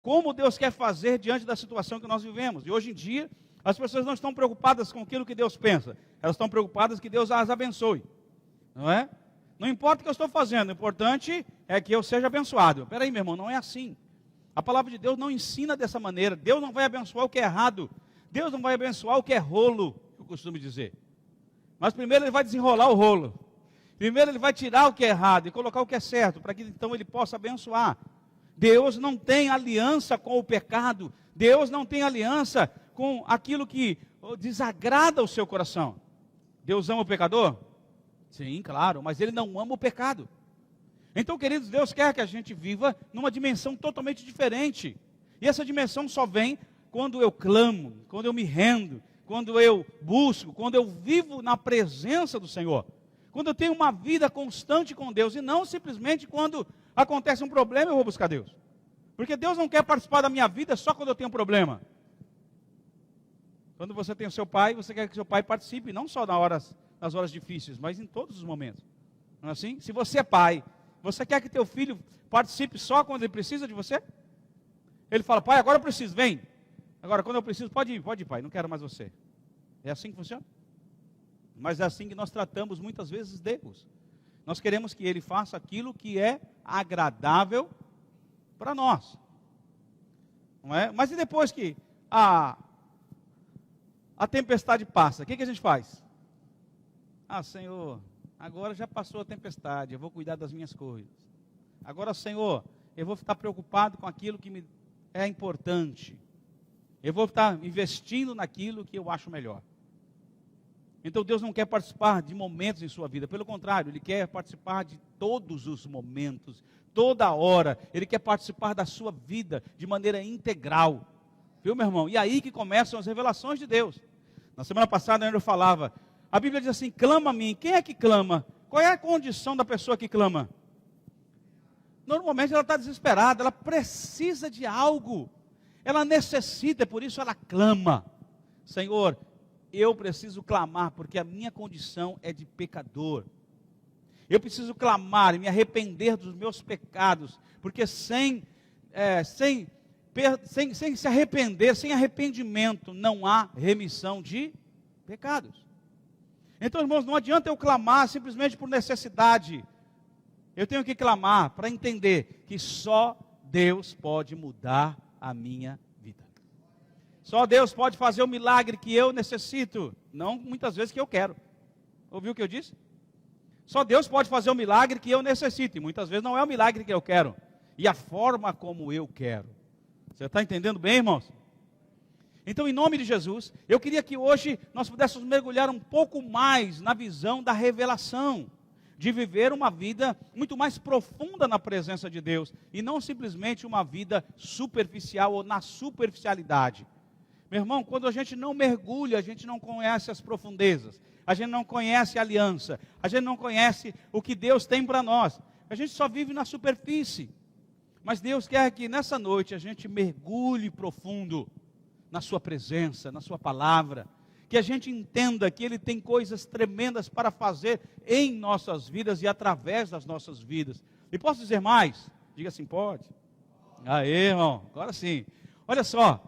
como Deus quer fazer diante da situação que nós vivemos. E hoje em dia, as pessoas não estão preocupadas com aquilo que Deus pensa, elas estão preocupadas que Deus as abençoe, não é? Não importa o que eu estou fazendo, o importante é que eu seja abençoado. Espera aí, meu irmão, não é assim. A palavra de Deus não ensina dessa maneira. Deus não vai abençoar o que é errado. Deus não vai abençoar o que é rolo, eu costumo dizer. Mas primeiro Ele vai desenrolar o rolo. Primeiro Ele vai tirar o que é errado e colocar o que é certo, para que então Ele possa abençoar. Deus não tem aliança com o pecado. Deus não tem aliança com aquilo que desagrada o seu coração. Deus ama o pecador? Sim, claro, mas Ele não ama o pecado. Então, queridos, Deus quer que a gente viva numa dimensão totalmente diferente. E essa dimensão só vem quando eu clamo, quando eu me rendo, quando eu busco, quando eu vivo na presença do Senhor. Quando eu tenho uma vida constante com Deus, e não simplesmente quando acontece um problema eu vou buscar Deus. Porque Deus não quer participar da minha vida só quando eu tenho um problema. Quando você tem o seu pai, você quer que seu pai participe, não só nas horas difíceis, mas em todos os momentos. Não é assim? Se você é pai, você quer que teu filho participe só quando ele precisa de você? Ele fala, pai, agora eu preciso, vem. Agora, quando eu preciso, pode ir, pai, não quero mais você. É assim que funciona? Mas é assim que nós tratamos muitas vezes Deus. Nós queremos que Ele faça aquilo que é agradável para nós. Não é? Mas e depois que a tempestade passa, o que a gente faz? Ah, Senhor, agora já passou a tempestade, eu vou cuidar das minhas coisas. Agora, Senhor, eu vou estar preocupado com aquilo que me é importante. Eu vou estar investindo naquilo que eu acho melhor. Então Deus não quer participar de momentos em sua vida, pelo contrário, Ele quer participar de todos os momentos, toda hora. Ele quer participar da sua vida de maneira integral. Viu, meu irmão? E aí que começam as revelações de Deus. Na semana passada eu falava, a Bíblia diz assim, clama a mim. Quem é que clama? Qual é a condição da pessoa que clama? Normalmente ela está desesperada, ela precisa de algo. Ela necessita, por isso ela clama. Senhor, eu preciso clamar, porque a minha condição é de pecador. Eu preciso clamar e me arrepender dos meus pecados, porque sem se arrepender, sem arrependimento, não há remissão de pecados. Então, irmãos, não adianta eu clamar simplesmente por necessidade. Eu tenho que clamar para entender que só Deus pode mudar a minha vida. Só Deus pode fazer o milagre que eu necessito, não muitas vezes que eu quero. Ouviu o que eu disse? Só Deus pode fazer o milagre que eu necessito, e muitas vezes não é o milagre que eu quero, e a forma como eu quero. Você está entendendo bem, irmãos? Então, em nome de Jesus, eu queria que hoje nós pudéssemos mergulhar um pouco mais na visão da revelação, de viver uma vida muito mais profunda na presença de Deus, e não simplesmente uma vida superficial ou na superficialidade. Meu irmão, quando a gente não mergulha, a gente não conhece as profundezas, a gente não conhece a aliança, a gente não conhece o que Deus tem para nós, a gente só vive na superfície. Mas Deus quer que nessa noite a gente mergulhe profundo na sua presença, na sua palavra, que a gente entenda que Ele tem coisas tremendas para fazer em nossas vidas e através das nossas vidas. E posso dizer mais? Diga assim, pode. Aê, irmão, agora sim. Olha só,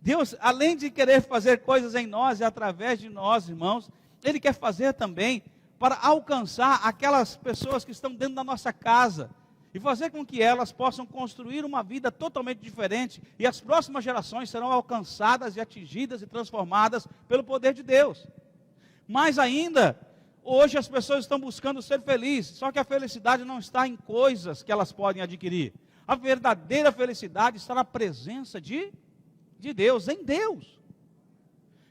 Deus, além de querer fazer coisas em nós e através de nós, irmãos, Ele quer fazer também para alcançar aquelas pessoas que estão dentro da nossa casa, e fazer com que elas possam construir uma vida totalmente diferente, e as próximas gerações serão alcançadas e atingidas e transformadas pelo poder de Deus. Mais ainda, hoje as pessoas estão buscando ser felizes, só que a felicidade não está em coisas que elas podem adquirir. A verdadeira felicidade está na presença de Deus, em Deus.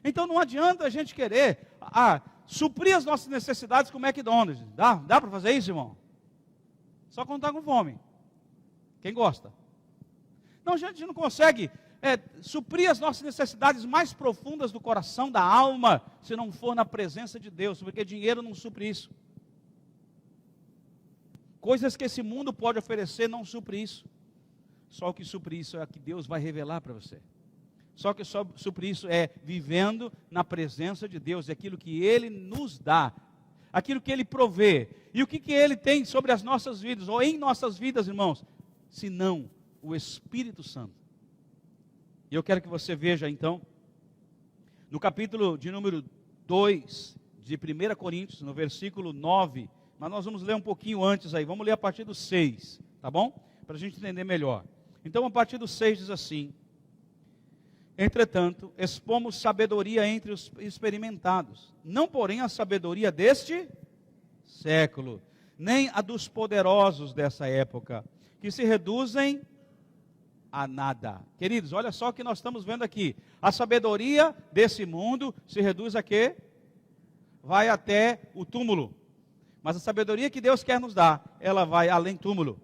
Então não adianta a gente querer suprir as nossas necessidades com o McDonald's. Dá para fazer isso, irmão? Só quando está com fome. Quem gosta? Não, a gente não consegue suprir as nossas necessidades mais profundas do coração, da alma, se não for na presença de Deus, porque dinheiro não supre isso. Coisas que esse mundo pode oferecer não supre isso. Só o que supre isso é o que Deus vai revelar para você. Só que supre isso é vivendo na presença de Deus, é aquilo que Ele nos dá, aquilo que Ele provê. E o que Ele tem sobre as nossas vidas, ou em nossas vidas, irmãos? Se não o Espírito Santo. E eu quero que você veja então, no capítulo de número 2 de 1 Coríntios, no versículo 9, mas nós vamos ler um pouquinho antes aí, vamos ler a partir do 6, tá bom? Para a gente entender melhor. Então a partir do 6 diz assim: entretanto, expomos sabedoria entre os experimentados, não porém a sabedoria deste século, nem a dos poderosos dessa época, que se reduzem a nada. Queridos, olha só o que nós estamos vendo aqui. A sabedoria desse mundo se reduz a quê? Vai até o túmulo. Mas a sabedoria que Deus quer nos dar, ela vai além túmulo.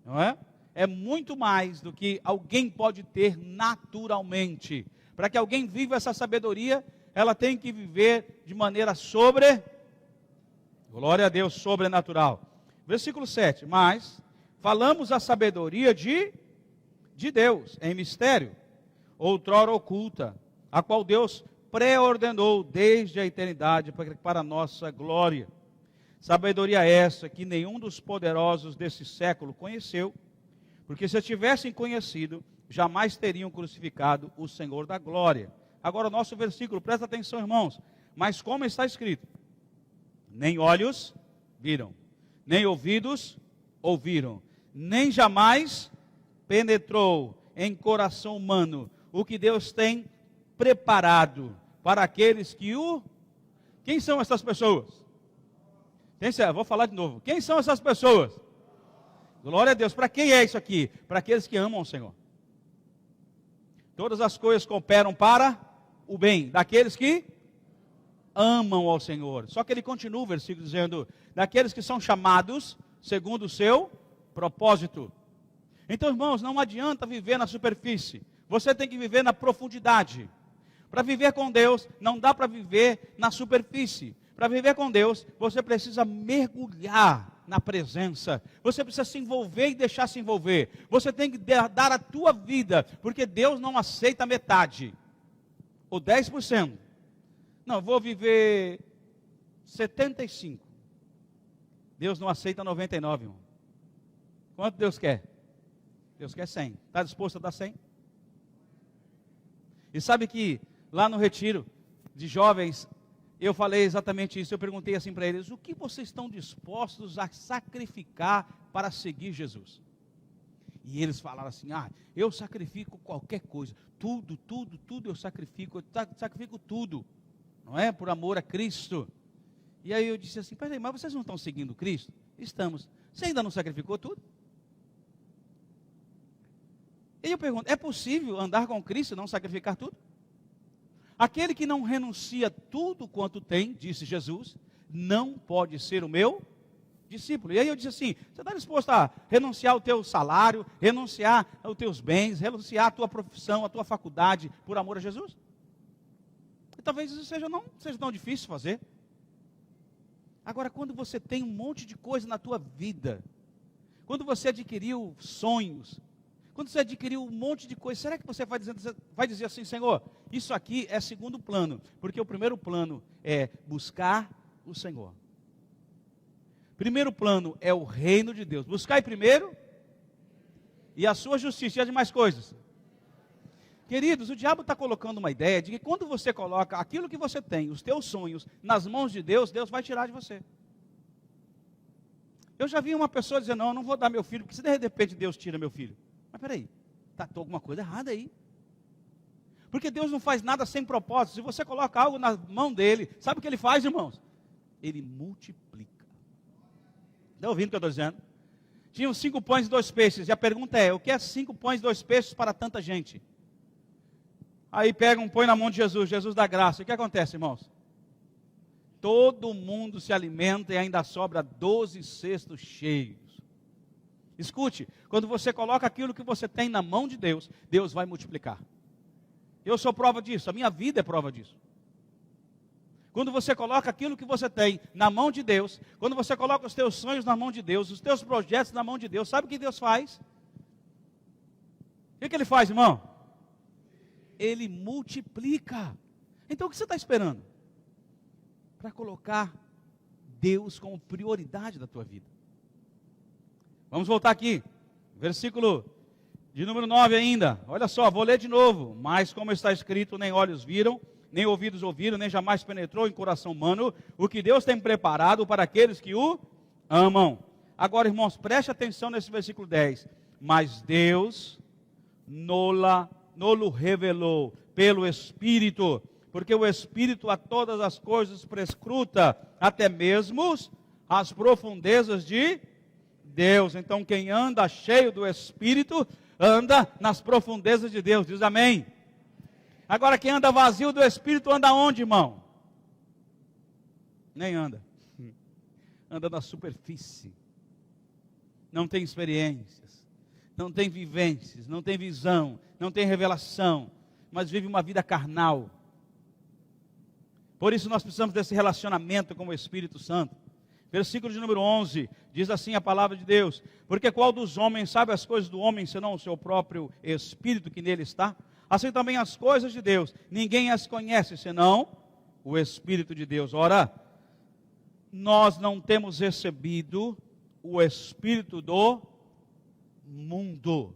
Não é? É muito mais do que alguém pode ter naturalmente. Para que alguém viva essa sabedoria, ela tem que viver de maneira glória a Deus, sobrenatural. Versículo 7, mas falamos a sabedoria de Deus, em mistério, outrora oculta, a qual Deus pré-ordenou desde a eternidade para a nossa glória. Sabedoria essa que nenhum dos poderosos desse século conheceu, porque se a tivessem conhecido, jamais teriam crucificado o Senhor da glória. Agora o nosso versículo, presta atenção, irmãos. Mas como está escrito: nem olhos viram, nem ouvidos ouviram, nem jamais penetrou em coração humano o que Deus tem preparado para aqueles que o... Quem são essas pessoas? Vou falar de novo. Quem são essas pessoas? Glória a Deus. Para quem é isso aqui? Para aqueles que amam o Senhor. Todas as coisas cooperam para o bem daqueles que amam ao Senhor. Só que ele continua o versículo dizendo: daqueles que são chamados segundo o seu propósito. Então, irmãos, não adianta viver na superfície. Você tem que viver na profundidade. Para viver com Deus, não dá para viver na superfície. Para viver com Deus, você precisa mergulhar na presença. Você precisa se envolver e deixar se envolver. Você tem que dar a tua vida, porque Deus não aceita metade. Ou 10%. Não, vou viver 75%. Deus não aceita 99%, irmão. Quanto Deus quer? Deus quer 100. Está disposto a dar 100? E sabe que lá no retiro de jovens, eu falei exatamente isso. Eu perguntei assim para eles: o que vocês estão dispostos a sacrificar para seguir Jesus? E eles falaram assim: eu sacrifico qualquer coisa. Tudo eu sacrifico tudo. Não é? Por amor a Cristo. E aí eu disse assim: peraí, mas vocês não estão seguindo Cristo? Estamos. Você ainda não sacrificou tudo? E eu pergunto: é possível andar com Cristo e não sacrificar tudo? Aquele que não renuncia tudo quanto tem, disse Jesus, não pode ser o meu discípulo. E aí eu disse assim: você está disposto a renunciar o teu salário, renunciar os teus bens, renunciar a tua profissão, a tua faculdade, por amor a Jesus? E talvez isso não seja tão difícil fazer. Agora, quando você tem um monte de coisa na tua vida, quando você adquiriu sonhos, quando você adquiriu um monte de coisa, será que você vai dizer assim: Senhor, isso aqui é segundo plano? Porque o primeiro plano é buscar o Senhor. Primeiro plano é o reino de Deus. Buscai primeiro e a sua justiça e as demais coisas. Queridos, o diabo está colocando uma ideia de que quando você coloca aquilo que você tem, os teus sonhos, nas mãos de Deus, Deus vai tirar de você. Eu já vi uma pessoa dizer: não, eu não vou dar meu filho, porque se de repente Deus tira meu filho. Mas peraí, está alguma coisa errada aí. Porque Deus não faz nada sem propósito. Se você coloca algo na mão dele, sabe o que ele faz, irmãos? Ele multiplica. Está ouvindo o que eu estou dizendo? Tinham 5 pães e 2 peixes. E a pergunta é: o que é 5 pães e 2 peixes para tanta gente? Aí pegam, põe na mão de Jesus, Jesus dá graça. O que acontece, irmãos? Todo mundo se alimenta e ainda sobra 12 cestos cheios. Escute, quando você coloca aquilo que você tem na mão de Deus, Deus vai multiplicar. Eu sou prova disso, a minha vida é prova disso. Quando você coloca aquilo que você tem na mão de Deus, quando você coloca os teus sonhos na mão de Deus, os teus projetos na mão de Deus, sabe o que Deus faz? O que Ele faz, irmão? Ele multiplica. Então o que você está esperando? Para colocar Deus como prioridade da tua vida. Vamos voltar aqui, versículo De número 9 ainda, olha só, vou ler de novo. Mas como está escrito, nem olhos viram, nem ouvidos ouviram, nem jamais penetrou em coração humano o que Deus tem preparado para aqueles que o amam. Agora, irmãos, preste atenção nesse versículo 10. Mas Deus nolo revelou pelo Espírito, porque o Espírito a todas as coisas prescruta, até mesmo as profundezas de Deus. Então, quem anda cheio do Espírito, anda nas profundezas de Deus. Diz amém. Agora, quem anda vazio do Espírito, anda onde, irmão? Nem anda. Anda na superfície. Não tem experiências, não tem vivências, não tem visão, não tem revelação, mas vive uma vida carnal. Por isso nós precisamos desse relacionamento com o Espírito Santo. Versículo de número 11, diz assim a palavra de Deus: porque qual dos homens sabe as coisas do homem, senão o seu próprio Espírito que nele está? Assim também as coisas de Deus, ninguém as conhece, senão o Espírito de Deus. Ora, nós não temos recebido o Espírito do mundo.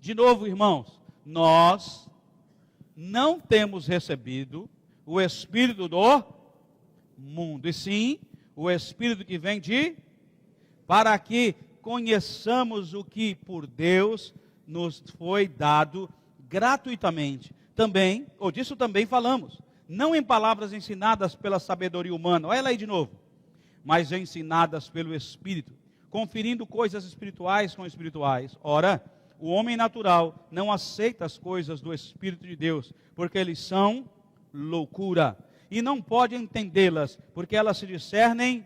De novo, irmãos, nós não temos recebido o Espírito do mundo, e sim o Espírito que vem para que conheçamos o que por Deus nos foi dado gratuitamente. Também, ou disso também falamos, não em palavras ensinadas pela sabedoria humana, olha aí de novo, mas ensinadas pelo Espírito, conferindo coisas espirituais com espirituais. Ora, o homem natural não aceita as coisas do Espírito de Deus, porque eles são loucura, e não pode entendê-las, porque elas se discernem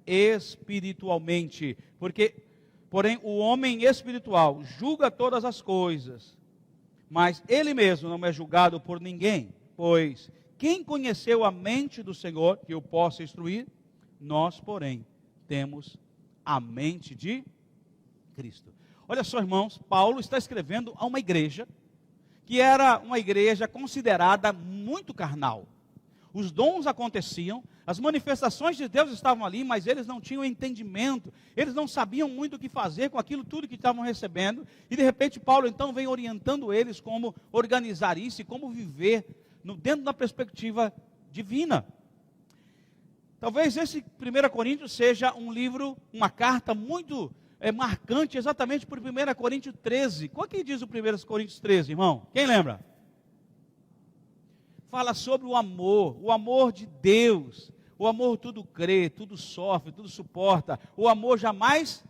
espiritualmente. Porém, o homem espiritual julga todas as coisas, mas ele mesmo não é julgado por ninguém. Pois, quem conheceu a mente do Senhor, que o possa instruir? Nós, porém, temos a mente de Cristo. Olha só, irmãos, Paulo está escrevendo a uma igreja que era uma igreja considerada muito carnal. Os dons aconteciam, as manifestações de Deus estavam ali, mas eles não tinham entendimento, eles não sabiam muito o que fazer com aquilo tudo que estavam recebendo, e de repente Paulo então vem orientando eles como organizar isso e como viver dentro da perspectiva divina. Talvez esse 1 Coríntios seja um livro, uma carta muito marcante, exatamente por 1 Coríntios 13. Qual que diz o 1 Coríntios 13, irmão? Quem lembra? Fala sobre o amor de Deus. O amor tudo crê, tudo sofre, tudo suporta. O amor jamais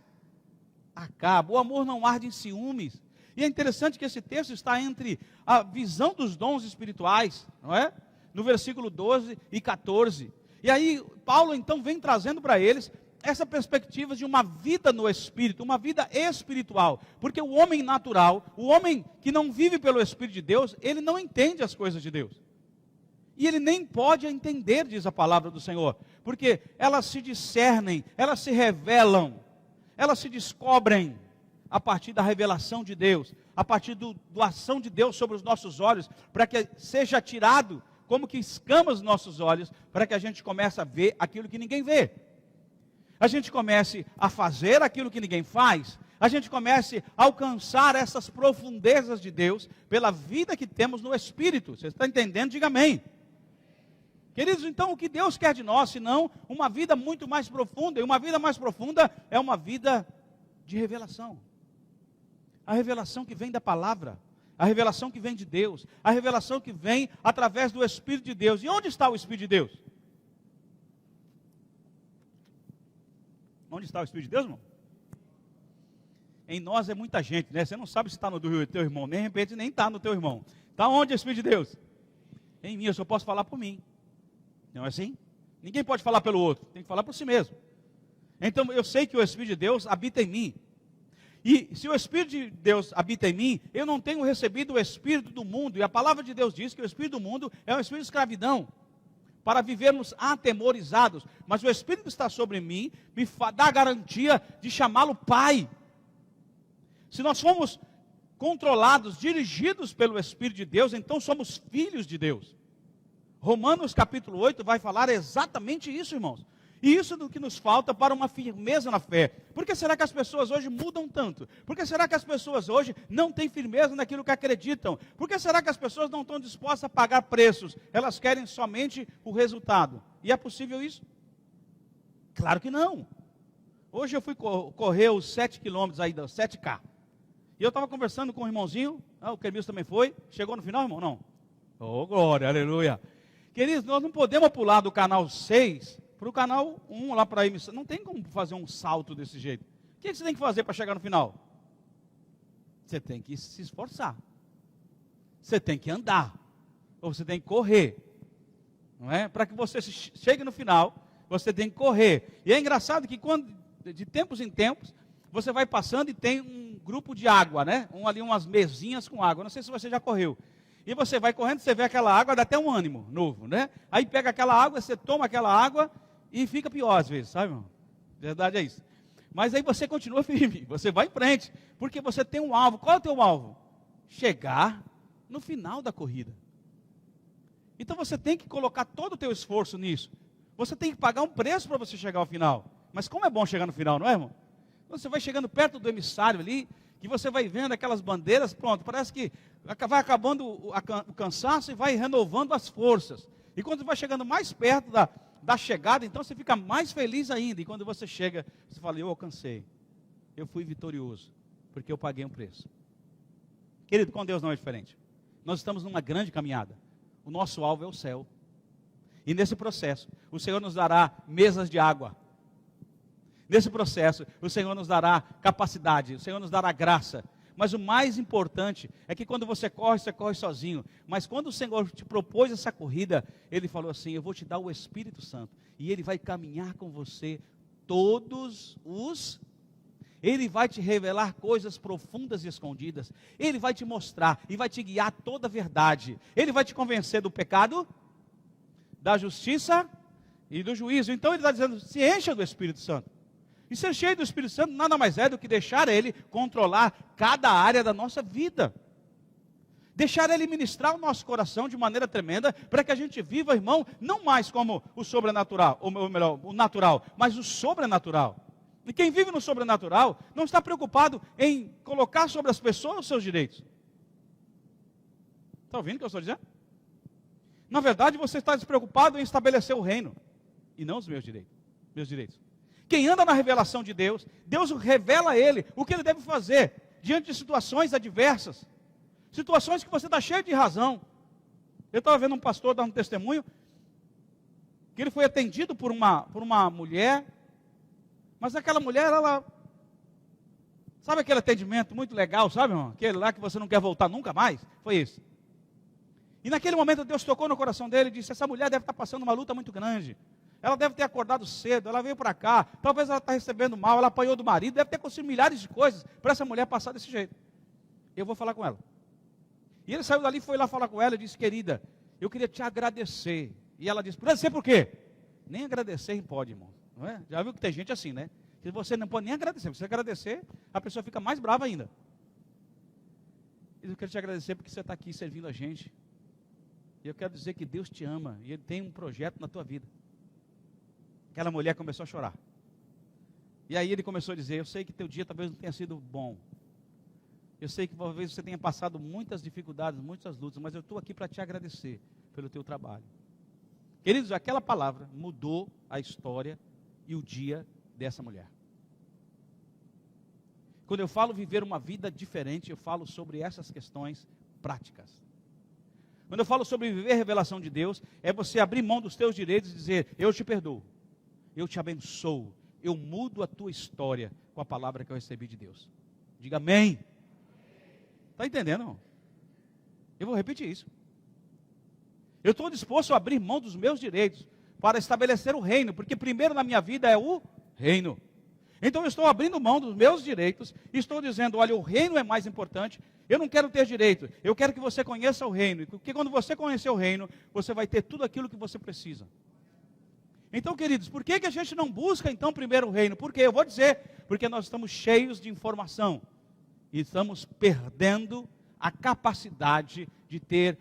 acaba. O amor não arde em ciúmes. E é interessante que esse texto está entre a visão dos dons espirituais, não é? No versículo 12 e 14. E aí, Paulo então vem trazendo para eles essa perspectiva de uma vida no Espírito, uma vida espiritual. Porque o homem natural, o homem que não vive pelo Espírito de Deus, ele não entende as coisas de Deus. E ele nem pode entender, diz a palavra do Senhor, porque elas se discernem, elas se revelam, elas se descobrem a partir da revelação de Deus, a partir da ação de Deus sobre os nossos olhos, para que seja tirado como que escamas dos nossos olhos, para que a gente comece a ver aquilo que ninguém vê. A gente comece a fazer aquilo que ninguém faz, a gente comece a alcançar essas profundezas de Deus, pela vida que temos no Espírito. Você está entendendo? Diga amém. Queridos, então o que Deus quer de nós, senão uma vida muito mais profunda, e uma vida mais profunda é uma vida de revelação. A revelação que vem da palavra, a revelação que vem de Deus, a revelação que vem através do Espírito de Deus. E onde está o Espírito de Deus? Onde está o Espírito de Deus, irmão? Em nós é muita gente, né? Você não sabe se está no do teu irmão, nem de repente nem está no teu irmão. Está onde o Espírito de Deus? Em mim, eu só posso falar por mim. Não é assim? Ninguém pode falar pelo outro, tem que falar por si mesmo. Então eu sei que o Espírito de Deus habita em mim. E se o Espírito de Deus habita em mim, eu não tenho recebido o Espírito do mundo. E a palavra de Deus diz que o Espírito do mundo é um Espírito de escravidão, para vivermos atemorizados. Mas o Espírito que está sobre mim me dá a garantia de chamá-lo Pai. Se nós formos controlados, dirigidos pelo Espírito de Deus, então somos filhos de Deus. Romanos capítulo 8 vai falar exatamente isso, irmãos. E isso é do que nos falta para uma firmeza na fé. Por que será que as pessoas hoje mudam tanto? Por que será que as pessoas hoje não têm firmeza naquilo que acreditam? Por que será que as pessoas não estão dispostas a pagar preços? Elas querem somente o resultado. E é possível isso? Claro que não. Hoje eu fui correr os 7 quilômetros aí, 7K. E eu estava conversando com um irmãozinho, o Kermilson também foi. Chegou no final, irmão? Não. Oh, glória, aleluia. Queridos, nós não podemos pular do canal 6 para o canal 1 lá para a emissão. Não tem como fazer um salto desse jeito. O que você tem que fazer para chegar no final? Você tem que se esforçar. Você tem que andar. Ou você tem que correr. Não é? Para que você chegue no final, você tem que correr. E é engraçado que quando, de tempos em tempos, você vai passando e tem um grupo de água, né? Ali umas mesinhas com água. Não sei se você já correu. E você vai correndo, você vê aquela água, dá até um ânimo novo, né? Aí pega aquela água, você toma aquela água e fica pior às vezes, sabe, irmão? Verdade é isso. Mas aí você continua firme, você vai em frente, porque você tem um alvo. Qual é o teu alvo? Chegar no final da corrida. Então você tem que colocar todo o teu esforço nisso. Você tem que pagar um preço para você chegar ao final. Mas como é bom chegar no final, não é, irmão? Você vai chegando perto do emissário ali, que você vai vendo aquelas bandeiras, pronto, parece que vai acabando o cansaço e vai renovando as forças. E quando vai chegando mais perto da chegada, então você fica mais feliz ainda. E quando você chega, você fala, eu alcancei, eu fui vitorioso, porque eu paguei um preço. Querido, com Deus não é diferente. Nós estamos numa grande caminhada. O nosso alvo é o céu. E nesse processo, o Senhor nos dará mesas de água. Nesse processo, o Senhor nos dará capacidade, o Senhor nos dará graça. Mas o mais importante é que quando você corre sozinho. Mas quando o Senhor te propôs essa corrida, Ele falou assim, eu vou te dar o Espírito Santo. E Ele vai caminhar com você Ele vai te revelar coisas profundas e escondidas. Ele vai te mostrar e vai te guiar toda a verdade. Ele vai te convencer do pecado, da justiça e do juízo. Então Ele está dizendo, se encha do Espírito Santo. E ser cheio do Espírito Santo nada mais é do que deixar Ele controlar cada área da nossa vida. Deixar Ele ministrar o nosso coração de maneira tremenda, para que a gente viva, irmão, não mais como o sobrenatural, ou melhor, o natural, mas o sobrenatural. E quem vive no sobrenatural, não está preocupado em colocar sobre as pessoas os seus direitos. Está ouvindo o que eu estou dizendo? Na verdade, você está despreocupado em estabelecer o reino, e não os meus direitos. Quem anda na revelação de Deus, Deus revela a ele o que ele deve fazer diante de situações adversas, situações que você está cheio de razão. Eu estava vendo um pastor dar um testemunho, que ele foi atendido por uma mulher, mas aquela mulher, ela, sabe aquele atendimento muito legal, sabe, irmão? Aquele lá que você não quer voltar nunca mais, foi isso. E naquele momento Deus tocou no coração dele e disse, essa mulher deve estar passando uma luta muito grande. Ela deve ter acordado cedo, ela veio para cá, talvez ela está recebendo mal, ela apanhou do marido, deve ter acontecido milhares de coisas para essa mulher passar desse jeito. Eu vou falar com ela. E ele saiu dali, foi lá falar com ela e disse, querida, eu queria te agradecer. E ela disse, agradecer por quê? Nem agradecer pode, irmão. Não é? Já viu que tem gente assim, né? Que você não pode nem agradecer. Se você agradecer, a pessoa fica mais brava ainda. Eu quero te agradecer porque você está aqui servindo a gente. E eu quero dizer que Deus te ama e Ele tem um projeto na tua vida. Aquela mulher começou a chorar. E aí ele começou a dizer, eu sei que teu dia talvez não tenha sido bom. Eu sei que talvez você tenha passado muitas dificuldades, muitas lutas, mas eu estou aqui para te agradecer pelo teu trabalho. Queridos, aquela palavra mudou a história e o dia dessa mulher. Quando eu falo viver uma vida diferente, eu falo sobre essas questões práticas. Quando eu falo sobre viver a revelação de Deus, é você abrir mão dos teus direitos e dizer, eu te perdoo. Eu te abençoo, eu mudo a tua história com a palavra que eu recebi de Deus. Diga amém. Está entendendo, irmão? Eu vou repetir isso. Eu estou disposto a abrir mão dos meus direitos para estabelecer o reino, porque primeiro na minha vida é o reino. Então eu estou abrindo mão dos meus direitos e estou dizendo, olha, o reino é mais importante. Eu não quero ter direito, eu quero que você conheça o reino, porque quando você conhecer o reino, você vai ter tudo aquilo que você precisa. Então, queridos, por que a gente não busca então primeiro o reino? Porque eu vou dizer, porque nós estamos cheios de informação e estamos perdendo a capacidade de ter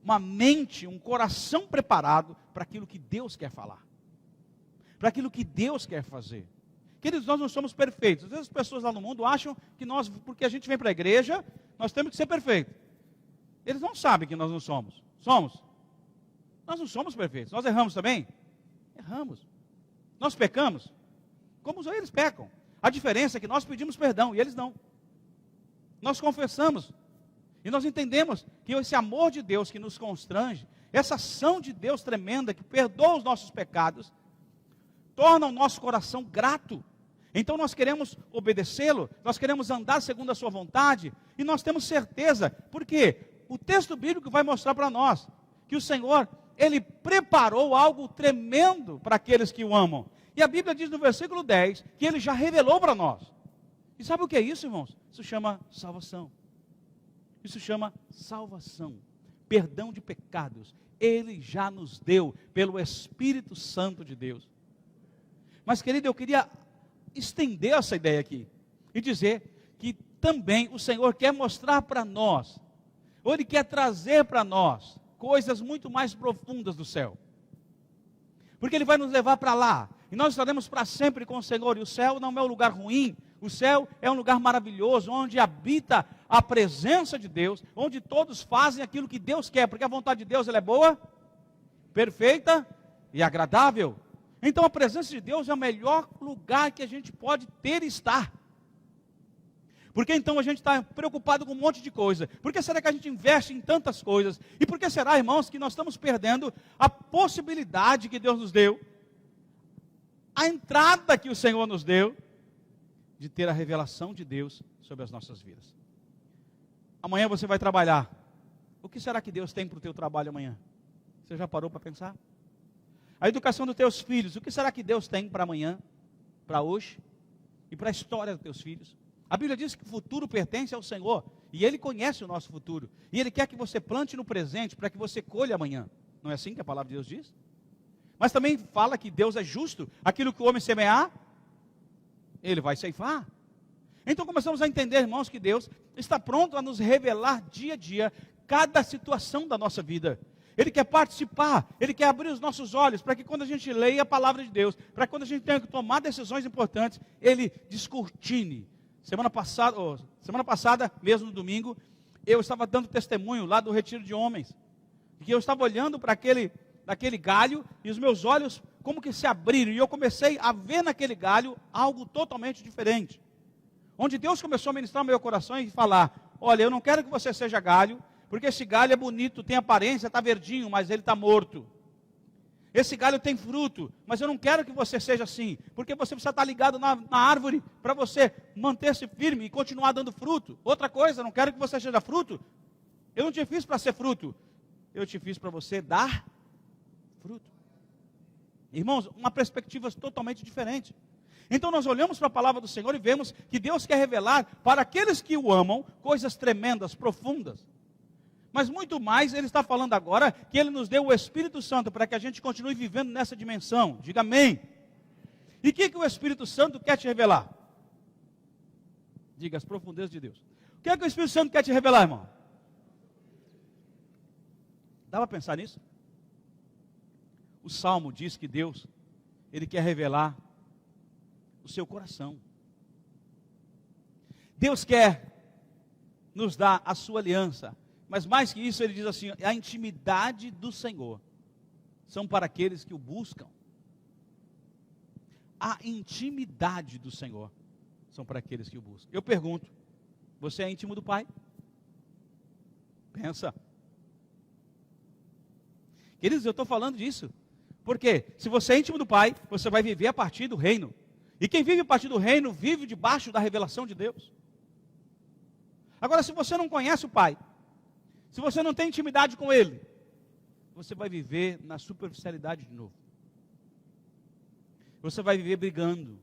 uma mente, um coração preparado para aquilo que Deus quer falar. para aquilo que Deus quer fazer. Queridos, nós não somos perfeitos. Às vezes as pessoas lá no mundo acham que nós, porque a gente vem para a igreja, nós temos que ser perfeitos. Eles não sabem que nós não somos. Somos? Nós não somos perfeitos. Nós erramos também? Erramos. Nós pecamos? Como eles pecam. A diferença é que nós pedimos perdão e eles não. Nós confessamos. E nós entendemos que esse amor de Deus que nos constrange, essa ação de Deus tremenda que perdoa os nossos pecados, torna o nosso coração grato. Então nós queremos obedecê-lo, nós queremos andar segundo a sua vontade, e nós temos certeza, porque o texto bíblico vai mostrar para nós que o Senhor, Ele preparou algo tremendo para aqueles que o amam. E a Bíblia diz no versículo 10, que Ele já revelou para nós. E sabe o que é isso, irmãos? Isso chama salvação. Isso chama salvação, perdão de pecados. Ele já nos deu pelo Espírito Santo de Deus. Mas, querido, eu queria estender essa ideia aqui e dizer que também o Senhor quer mostrar para nós, ou Ele quer trazer para nós coisas muito mais profundas do céu. Porque Ele vai nos levar para lá, e nós estaremos para sempre com o Senhor. E o céu não é um lugar ruim, o céu é um lugar maravilhoso, onde habita a presença de Deus, onde todos fazem aquilo que Deus quer, porque a vontade de Deus ela é boa, perfeita e agradável. Então a presença de Deus é o melhor lugar que a gente pode ter e estar. Porque então a gente está preocupado com um monte de coisa. Por que será que a gente investe em tantas coisas? E por que será, irmãos, que nós estamos perdendo a possibilidade que Deus nos deu, a entrada que o Senhor nos deu, de ter a revelação de Deus sobre as nossas vidas? Amanhã você vai trabalhar. O que será que Deus tem para o teu trabalho amanhã? Você já parou para pensar? A educação dos teus filhos, o que será que Deus tem para amanhã, para hoje e para a história dos teus filhos? A Bíblia diz que o futuro pertence ao Senhor e Ele conhece o nosso futuro. E Ele quer que você plante no presente para que você colha amanhã. Não é assim que a palavra de Deus diz? Mas também fala que Deus é justo. Aquilo que o homem semear, Ele vai ceifar. Então começamos a entender, irmãos, que Deus está pronto a nos revelar dia a dia cada situação da nossa vida. Ele quer participar, Ele quer abrir os nossos olhos, para que quando a gente leia a palavra de Deus, para que quando a gente tenha que tomar decisões importantes, Ele descortine. Semana passada, mesmo no domingo, eu estava dando testemunho lá do retiro de homens, que eu estava olhando para aquele galho, e os meus olhos como que se abriram, e eu comecei a ver naquele galho algo totalmente diferente. Onde Deus começou a ministrar no meu coração e falar: olha, eu não quero que você seja galho, porque esse galho é bonito, tem aparência, está verdinho, mas ele está morto. Esse galho tem fruto, mas eu não quero que você seja assim, porque você precisa estar ligado na árvore, para você manter-se firme e continuar dando fruto. Outra coisa, eu não quero que você seja fruto, eu não te fiz para ser fruto, eu te fiz para você dar fruto. Irmãos, uma perspectiva totalmente diferente. Então nós olhamos para a palavra do Senhor e vemos que Deus quer revelar para aqueles que o amam coisas tremendas, profundas. Mas muito mais, Ele está falando agora que Ele nos deu o Espírito Santo para que a gente continue vivendo nessa dimensão. Diga amém. E o que o Espírito Santo quer te revelar? Diga as profundezas de Deus. O que é que o Espírito Santo quer te revelar, irmão? Dá para pensar nisso? O Salmo diz que Deus, Ele quer revelar o seu coração. Deus quer nos dar a sua aliança. Mas mais que isso, Ele diz assim: a intimidade do Senhor são para aqueles que o buscam. A intimidade do Senhor são para aqueles que o buscam. Eu pergunto: você é íntimo do Pai? Pensa. Queridos, eu estou falando disso, porque se você é íntimo do Pai, você vai viver a partir do reino. E quem vive a partir do reino, vive debaixo da revelação de Deus. Agora, se você não conhece o Pai, se você não tem intimidade com Ele, você vai viver na superficialidade de novo. Você vai viver brigando.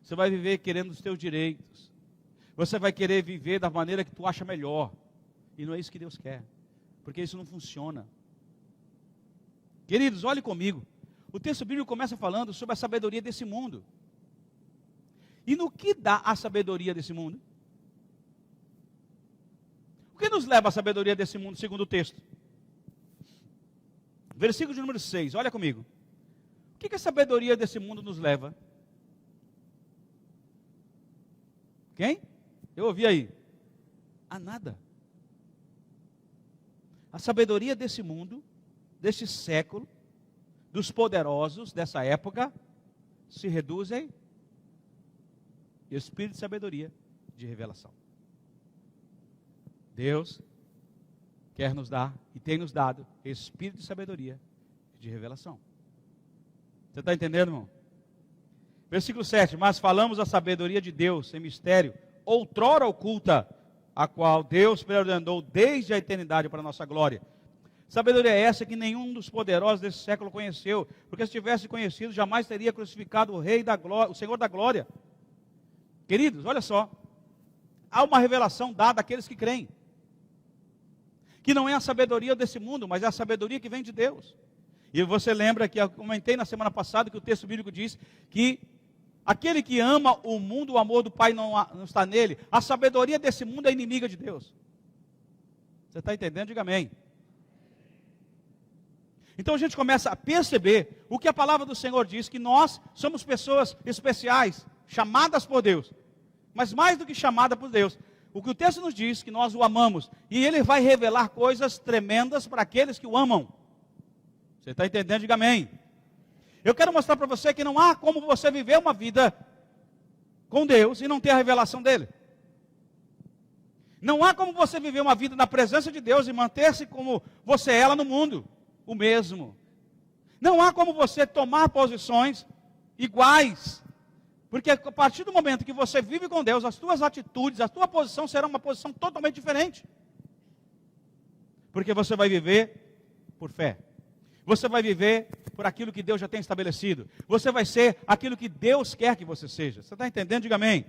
Você vai viver querendo os teus direitos. Você vai querer viver da maneira que tu acha melhor. E não é isso que Deus quer, porque isso não funciona. Queridos, olhe comigo. O texto bíblico começa falando sobre a sabedoria desse mundo. E no que dá a sabedoria desse mundo? O que nos leva à sabedoria desse mundo, segundo o texto? Versículo de número 6, olha comigo. O que a sabedoria desse mundo nos leva? Quem? Eu ouvi aí. A nada. A sabedoria desse mundo, deste século, dos poderosos dessa época, se reduz em espírito de sabedoria, de revelação. Deus quer nos dar e tem nos dado espírito de sabedoria, de revelação. Você está entendendo, irmão? Versículo 7, mas falamos a sabedoria de Deus em mistério, outrora oculta, a qual Deus preordenou desde a eternidade para a nossa glória. Sabedoria é essa que nenhum dos poderosos desse século conheceu, porque se tivesse conhecido, jamais teria crucificado o Rei da Glória, o Senhor da Glória. Queridos, olha só, há uma revelação dada àqueles que creem, que não é a sabedoria desse mundo, mas é a sabedoria que vem de Deus. E você lembra que eu comentei na semana passada que o texto bíblico diz que aquele que ama o mundo, o amor do Pai não está nele. A sabedoria desse mundo é inimiga de Deus. Você está entendendo? Diga amém. Então a gente começa a perceber o que a palavra do Senhor diz, que nós somos pessoas especiais, chamadas por Deus. Mas mais do que chamada por Deus, o que o texto nos diz, que nós o amamos. E Ele vai revelar coisas tremendas para aqueles que o amam. Você está entendendo? Diga amém. Eu quero mostrar para você que não há como você viver uma vida com Deus e não ter a revelação dEle. Não há como você viver uma vida na presença de Deus e manter-se como você é lá no mundo, o mesmo. Não há como você tomar posições iguais. Porque a partir do momento que você vive com Deus, as tuas atitudes, a tua posição será uma posição totalmente diferente. Porque você vai viver por fé. Você vai viver por aquilo que Deus já tem estabelecido. Você vai ser aquilo que Deus quer que você seja. Você está entendendo? Diga amém.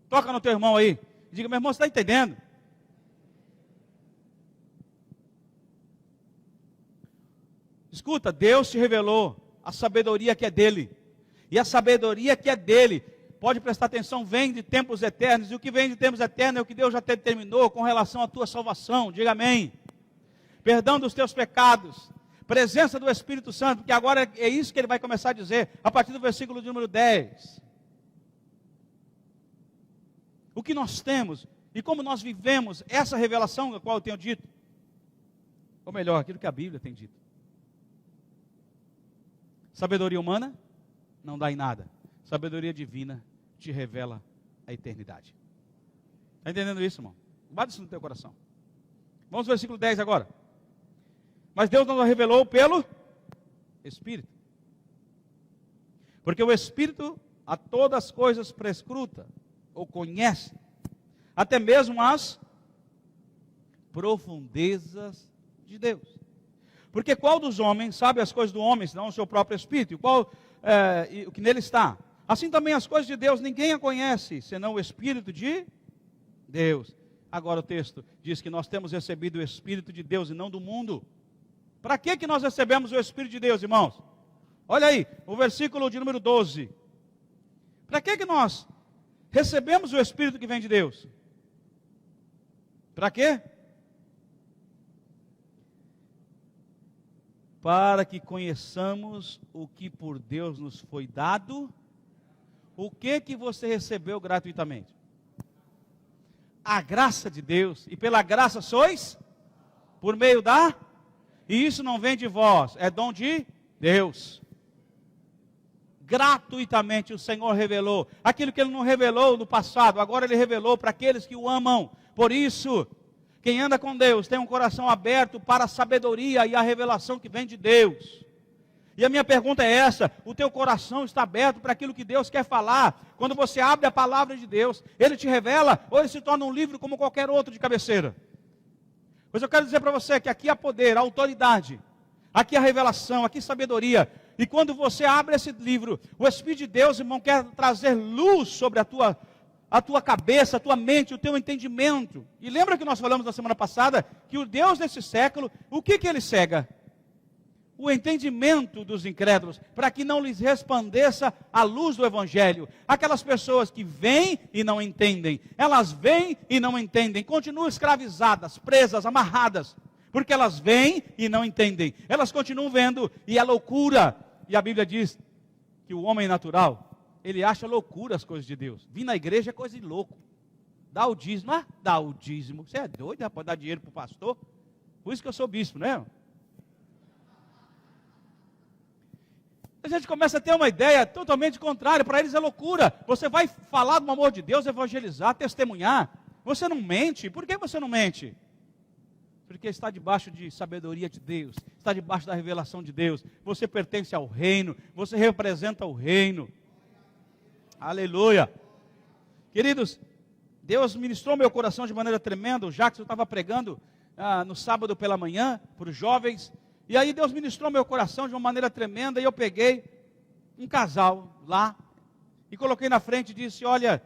Toca no teu irmão aí. Diga, meu irmão, você está entendendo? Escuta, Deus te revelou a sabedoria que é dele. E a sabedoria que é dele, pode prestar atenção, vem de tempos eternos. E o que vem de tempos eternos é o que Deus já determinou com relação à tua salvação. Diga amém. Perdão dos teus pecados. Presença do Espírito Santo, porque agora é isso que ele vai começar a dizer, a partir do versículo de número 10. O que nós temos e como nós vivemos essa revelação a qual eu tenho dito. Ou melhor, aquilo que a Bíblia tem dito. Sabedoria humana não dá em nada. Sabedoria divina te revela a eternidade. Está entendendo isso, irmão? Guarda isso no teu coração. Vamos ao versículo 10 agora. Mas Deus nos revelou pelo Espírito. Porque o Espírito a todas as coisas prescruta, ou conhece, até mesmo as profundezas de Deus. Porque qual dos homens sabe as coisas do homem, senão o seu próprio Espírito? E qual o que nele está? Assim também as coisas de Deus, ninguém a conhece, senão o Espírito de Deus. Agora o texto diz que nós temos recebido o Espírito de Deus e não do mundo. Para que nós recebemos o Espírito de Deus, irmãos? Olha aí, o versículo de número 12. Para que nós recebemos o Espírito que vem de Deus? Para quê? Para que conheçamos o que por Deus nos foi dado. O que você recebeu gratuitamente? A graça de Deus. E pela graça sois? Por meio da? E isso não vem de vós, é dom de Deus. Gratuitamente o Senhor revelou. Aquilo que Ele não revelou no passado, agora Ele revelou para aqueles que o amam. Por isso, quem anda com Deus tem um coração aberto para a sabedoria e a revelação que vem de Deus. E a minha pergunta é essa: o teu coração está aberto para aquilo que Deus quer falar? Quando você abre a palavra de Deus, Ele te revela ou Ele se torna um livro como qualquer outro de cabeceira? Pois eu quero dizer para você que aqui há poder, há autoridade, aqui há revelação, aqui há sabedoria. E quando você abre esse livro, o Espírito de Deus, irmão, quer trazer luz sobre a tua cabeça, a tua mente, o teu entendimento. E lembra que nós falamos na semana passada, que o Deus desse século, o que Ele cega? O entendimento dos incrédulos, para que não lhes resplandeça a luz do Evangelho. Aquelas pessoas que vêm e não entendem, elas vêm e não entendem, continuam escravizadas, presas, amarradas, porque elas vêm e não entendem, elas continuam vendo, e é loucura, e a Bíblia diz que o homem natural, ele acha loucura as coisas de Deus. Vir na igreja é coisa de louco. Dá o dízimo, dá o dízimo. Você é doido, rapaz, dar dinheiro para o pastor? Por isso que eu sou bispo, né? A gente começa a ter uma ideia totalmente contrária. Para eles é loucura. Você vai falar do amor de Deus, evangelizar, testemunhar. Você não mente. Por que você não mente? Porque está debaixo de sabedoria de Deus. Está debaixo da revelação de Deus. Você pertence ao reino. Você representa o reino. Aleluia. Queridos, Deus ministrou meu coração de maneira tremenda. O Jackson estava pregando no sábado pela manhã para os jovens. E aí Deus ministrou meu coração de uma maneira tremenda. E eu peguei um casal lá e coloquei na frente e disse: olha,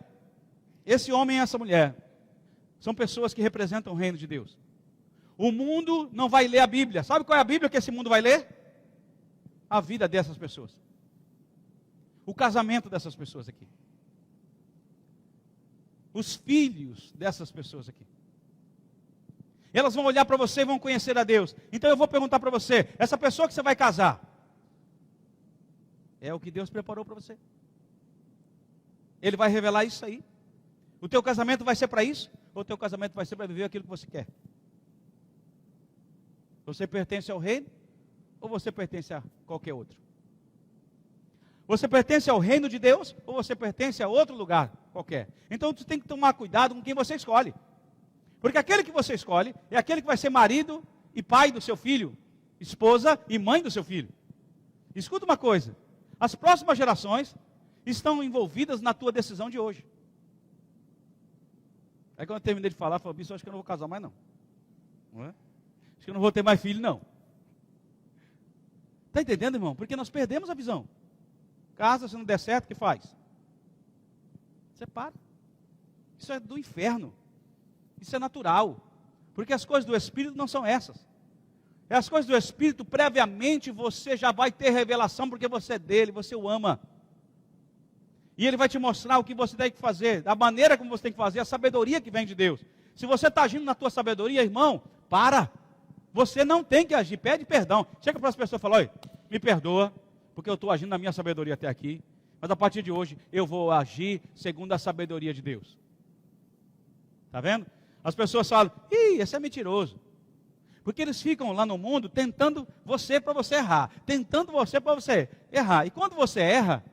esse homem e essa mulher são pessoas que representam o reino de Deus. O mundo não vai ler a Bíblia. Sabe qual é a Bíblia que esse mundo vai ler? A vida dessas pessoas. O casamento dessas pessoas aqui. Os filhos dessas pessoas aqui. Elas vão olhar para você e vão conhecer a Deus. Então eu vou perguntar para você: essa pessoa que você vai casar, é o que Deus preparou para você? Ele vai revelar isso aí? O teu casamento vai ser para isso? Ou o teu casamento vai ser para viver aquilo que você quer? Você pertence ao reino? Ou você pertence a qualquer outro? Você pertence ao reino de Deus? Ou você pertence a outro lugar qualquer? Então você tem que tomar cuidado com quem você escolhe. Porque aquele que você escolhe é aquele que vai ser marido e pai do seu filho, esposa e mãe do seu filho. Escuta uma coisa: as próximas gerações estão envolvidas na tua decisão de hoje. Aí quando eu terminei de falar, eu falei: bicho, acho que eu não vou casar mais não. Não é? Acho que eu não vou ter mais filho não. Está entendendo, irmão? Porque nós perdemos a visão. Casa, se não der certo, o que faz? Separa. Isso é do inferno. Isso é natural. Porque as coisas do Espírito não são essas. As coisas do Espírito, previamente, você já vai ter revelação, porque você é dele, você o ama. E ele vai te mostrar o que você tem que fazer, da maneira como você tem que fazer, a sabedoria que vem de Deus. Se você está agindo na tua sabedoria, irmão, para. Você não tem que agir, pede perdão. Chega para as pessoas e fala: olha, me perdoa, porque eu estou agindo na minha sabedoria até aqui, mas a partir de hoje eu vou agir segundo a sabedoria de Deus. Está vendo? As pessoas falam: ih, esse é mentiroso. Porque eles ficam lá no mundo tentando você para você errar, tentando você para você errar. E quando você erra,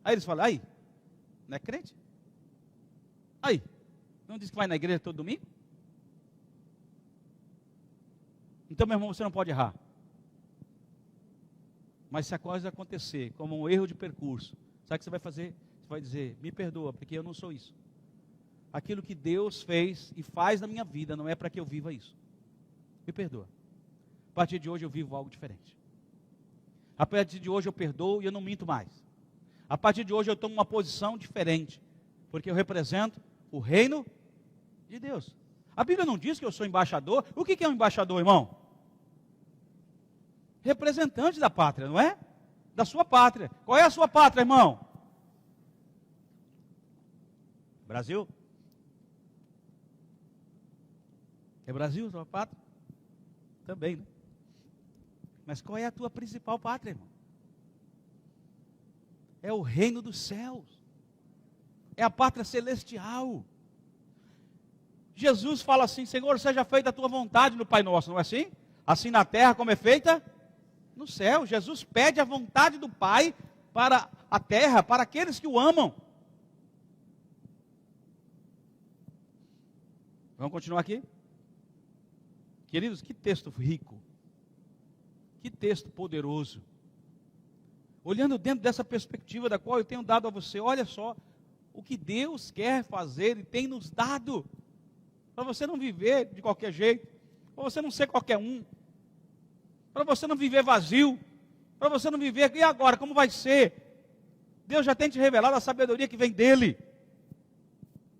aí eles falam: aí, não é crente? Aí, não diz que vai na igreja todo domingo? Então, meu irmão, você não pode errar. Mas se a coisa acontecer como um erro de percurso, sabe o que você vai fazer? Você vai dizer: me perdoa, porque eu não sou isso. Aquilo que Deus fez e faz na minha vida não é para que eu viva isso. Me perdoa. A partir de hoje eu vivo algo diferente. A partir de hoje eu perdoo e eu não minto mais. A partir de hoje eu tomo uma posição diferente, porque eu represento o reino de Deus. A Bíblia não diz que eu sou embaixador. O que é um embaixador, irmão? Representante da pátria, não é? Da sua pátria. Qual é a sua pátria, irmão? Brasil? É Brasil a sua pátria? Também, né? Mas qual é a tua principal pátria, irmão? É o reino dos céus. É a pátria celestial. Jesus fala assim: Senhor, seja feita a tua vontade no Pai Nosso, não é assim? Assim na terra como é feita no céu. Jesus pede a vontade do Pai para a terra, para aqueles que o amam. Vamos continuar aqui? Queridos, que texto rico. Que texto poderoso. Olhando dentro dessa perspectiva da qual eu tenho dado a você, olha só o que Deus quer fazer e tem nos dado. Para você não viver de qualquer jeito, para você não ser qualquer um, para você não viver vazio, para você não viver, e agora, como vai ser? Deus já tem te revelado a sabedoria que vem dele.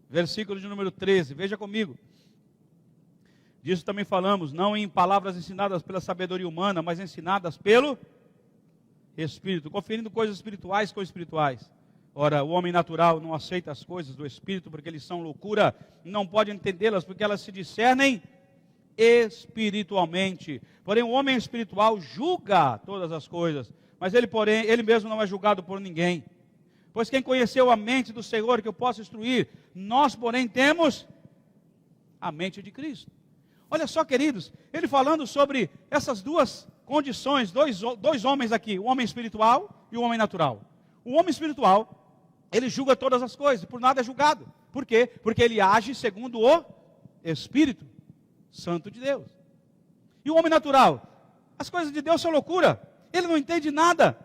Versículo de número 13, veja comigo. Disso também falamos, não em palavras ensinadas pela sabedoria humana, mas ensinadas pelo Espírito, conferindo coisas espirituais com espirituais. Ora, o homem natural não aceita as coisas do Espírito, porque eles são loucura, não pode entendê-las, porque elas se discernem espiritualmente. Porém, o homem espiritual julga todas as coisas, mas ele, porém, ele mesmo não é julgado por ninguém. Pois quem conheceu a mente do Senhor que eu posso instruir, nós, porém, temos a mente de Cristo. Olha só, queridos, ele falando sobre essas duas condições, dois homens aqui, o homem espiritual e o homem natural. O homem espiritual, ele julga todas as coisas, por nada é julgado. Por quê? Porque ele age segundo o Espírito Santo de Deus. E o homem natural, as coisas de Deus são loucura, ele não entende nada.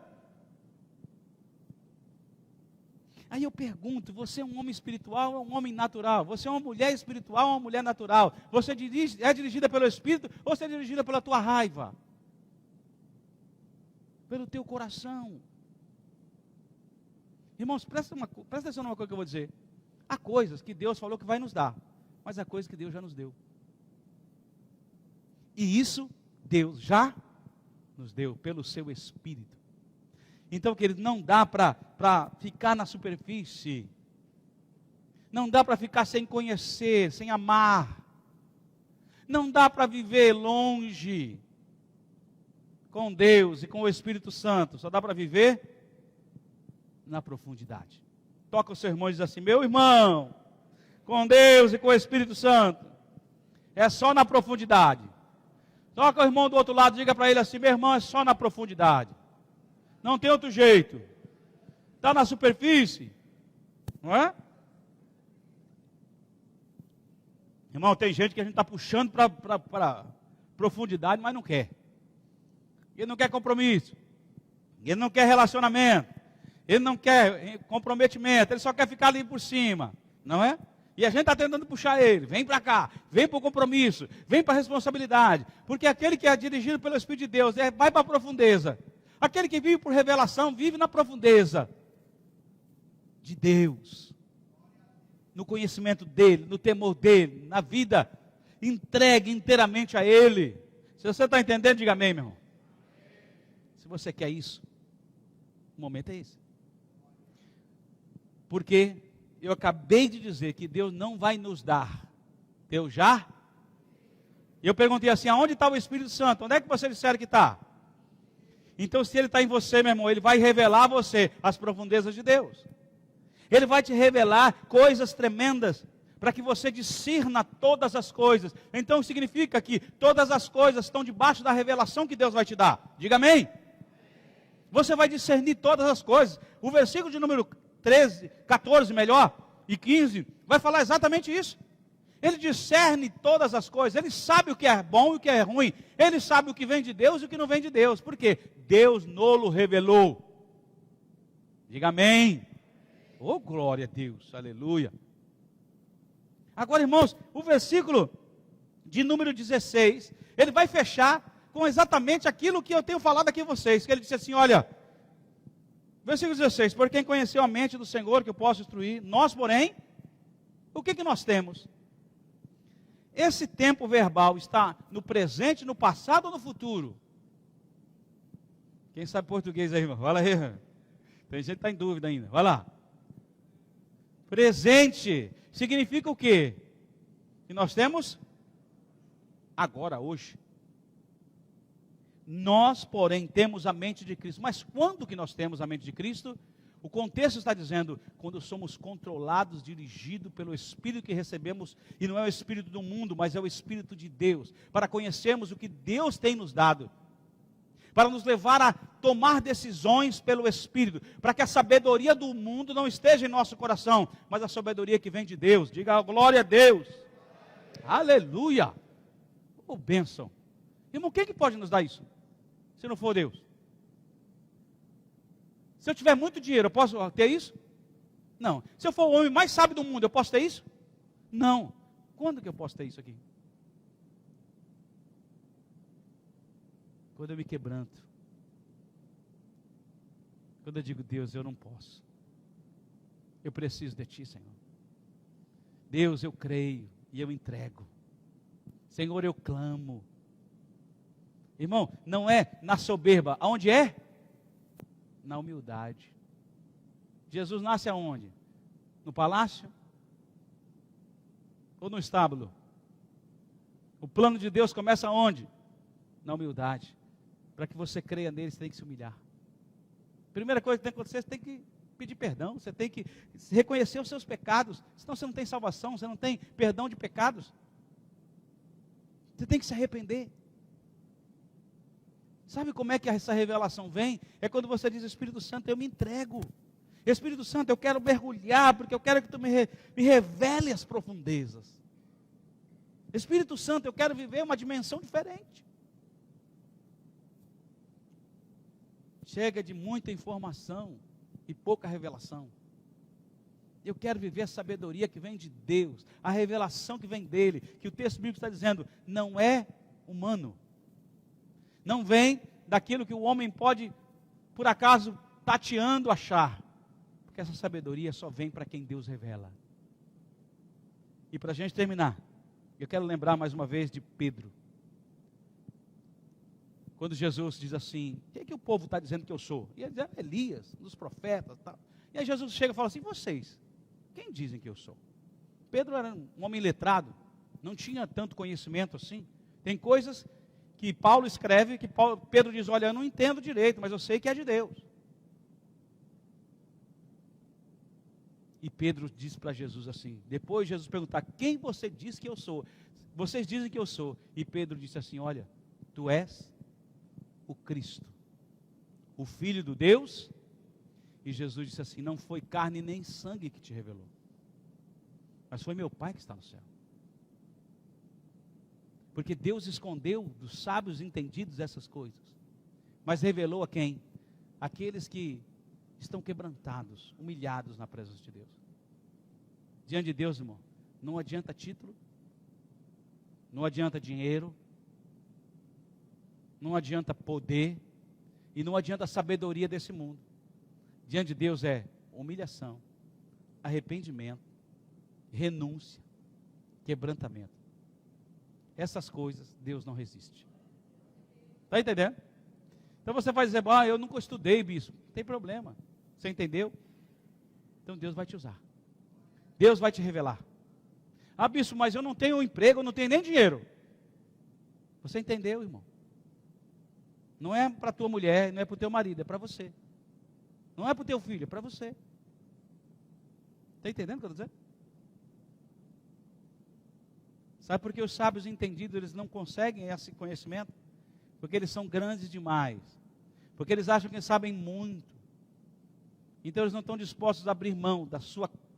Aí eu pergunto, você é um homem espiritual ou um homem natural? Você é uma mulher espiritual ou uma mulher natural? Você é dirigida pelo Espírito ou você é dirigida pela tua raiva? Pelo teu coração? Irmãos, presta atenção numa coisa que eu vou dizer. Há coisas que Deus falou que vai nos dar, mas há coisas que Deus já nos deu. E isso Deus já nos deu pelo seu Espírito. Então, querido, não dá para ficar na superfície. Não dá para ficar sem conhecer, sem amar. Não dá para viver longe com Deus e com o Espírito Santo. Só dá para viver na profundidade. Toca o seu irmão e diz assim: meu irmão, com Deus e com o Espírito Santo, é só na profundidade. Toca o irmão do outro lado, diga para ele assim: meu irmão, é só na profundidade. Não tem outro jeito. Está na superfície, não é? Irmão, tem gente que a gente está puxando para profundidade, mas não quer. Ele não quer compromisso. Ele não quer relacionamento. Ele não quer comprometimento. Ele só quer ficar ali por cima, não é? E a gente está tentando puxar ele. Vem para cá, vem para o compromisso, vem para a responsabilidade. Porque aquele que é dirigido pelo Espírito de Deus vai para a profundeza. Aquele que vive por revelação, vive na profundeza de Deus, no conhecimento dEle, no temor dEle, na vida entregue inteiramente a Ele. Se você está entendendo, diga amém, meu irmão. Se você quer isso, o momento é esse. Porque eu acabei de dizer que Deus não vai nos dar, Deus já. E eu perguntei assim: aonde está o Espírito Santo? Onde é que você disseram que está? Então, se ele está em você, meu irmão, ele vai revelar a você as profundezas de Deus. Ele vai te revelar coisas tremendas, para que você discirna todas as coisas. Então, significa que todas as coisas estão debaixo da revelação que Deus vai te dar. Diga amém. Você vai discernir todas as coisas. O versículo de número 13, 14 melhor, e 15, vai falar exatamente isso. Ele discerne todas as coisas, ele sabe o que é bom e o que é ruim, ele sabe o que vem de Deus e o que não vem de Deus, porque Deus nolo revelou. Diga amém. Oh, glória a Deus, aleluia. Agora, irmãos, o versículo de número 16, ele vai fechar com exatamente aquilo que eu tenho falado aqui a vocês, que ele disse assim, olha, versículo 16, por quem conheceu a mente do Senhor que eu posso instruir, nós, porém, o que nós temos? Esse tempo verbal está no presente, no passado ou no futuro? Quem sabe português aí, irmão? Fala aí. Tem gente que está em dúvida ainda. Vai lá. Presente significa o quê? Que nós temos agora, hoje. Nós, porém, temos a mente de Cristo. Mas quando que nós temos a mente de Cristo? O contexto está dizendo, quando somos controlados, dirigidos pelo Espírito que recebemos, e não é o Espírito do mundo, mas é o Espírito de Deus, para conhecermos o que Deus tem nos dado, para nos levar a tomar decisões pelo Espírito, para que a sabedoria do mundo não esteja em nosso coração, mas a sabedoria que vem de Deus. Diga glória a Deus. Aleluia. Oh, bênção. Irmão, quem que pode nos dar isso? Se não for Deus. Se eu tiver muito dinheiro, eu posso ter isso? Não. Se eu for o homem mais sábio do mundo, eu posso ter isso? Não. Quando que eu posso ter isso aqui? Quando eu me quebranto. Quando eu digo, Deus, eu não posso. Eu preciso de Ti, Senhor. Deus, eu creio e eu entrego. Senhor, eu clamo. Irmão, não é na soberba. Aonde é? Na humildade. Jesus nasce aonde? No palácio? Ou no estábulo? O plano de Deus começa aonde? Na humildade. Para que você creia nele, você tem que se humilhar. Primeira coisa que tem que acontecer, você tem que pedir perdão, você tem que reconhecer os seus pecados, senão você não tem salvação, você não tem perdão de pecados. Você tem que se arrepender. Sabe como é que essa revelação vem? É quando você diz, Espírito Santo, eu me entrego. Espírito Santo, eu quero mergulhar, porque eu quero que tu me revele as profundezas. Espírito Santo, eu quero viver uma dimensão diferente. Chega de muita informação e pouca revelação. Eu quero viver a sabedoria que vem de Deus, a revelação que vem dele, que o texto bíblico está dizendo, não é humano. Não vem daquilo que o homem pode, por acaso, tateando, achar. Porque essa sabedoria só vem para quem Deus revela. E para a gente terminar, eu quero lembrar mais uma vez de Pedro. Quando Jesus diz assim, o que o povo está dizendo que eu sou? E ele diz, Elias, dos profetas, tal. E aí Jesus chega e fala assim, vocês, quem dizem que eu sou? Pedro era um homem letrado, não tinha tanto conhecimento assim. Tem coisas que Paulo escreve, que Pedro diz, olha, eu não entendo direito, mas eu sei que é de Deus. E Pedro diz para Jesus assim, depois Jesus perguntar, quem você diz que eu sou? Vocês dizem que eu sou. E Pedro disse assim, olha, tu és o Cristo, o Filho do Deus. E Jesus disse assim, não foi carne nem sangue que te revelou, mas foi meu Pai que está no céu. Porque Deus escondeu dos sábios entendidos essas coisas, mas revelou a quem? Aqueles que estão quebrantados, humilhados na presença de Deus. Diante de Deus, irmão, não adianta título, não adianta dinheiro, não adianta poder, e não adianta a sabedoria desse mundo. Diante de Deus é humilhação, arrependimento, renúncia, quebrantamento. Essas coisas Deus não resiste. Está entendendo? Então você vai dizer, eu nunca estudei, bispo. Não tem problema. Você entendeu? Então Deus vai te usar. Deus vai te revelar. Bispo, mas eu não tenho um emprego, eu não tenho nem dinheiro. Você entendeu, irmão? Não é para tua mulher, não é para o teu marido, é para você. Não é para o teu filho, é para você. Está entendendo o que eu estou dizendo? Sabe por que os sábios entendidos, eles não conseguem esse conhecimento? Porque eles são grandes demais. Porque eles acham que sabem muito. Então eles não estão dispostos a abrir mão da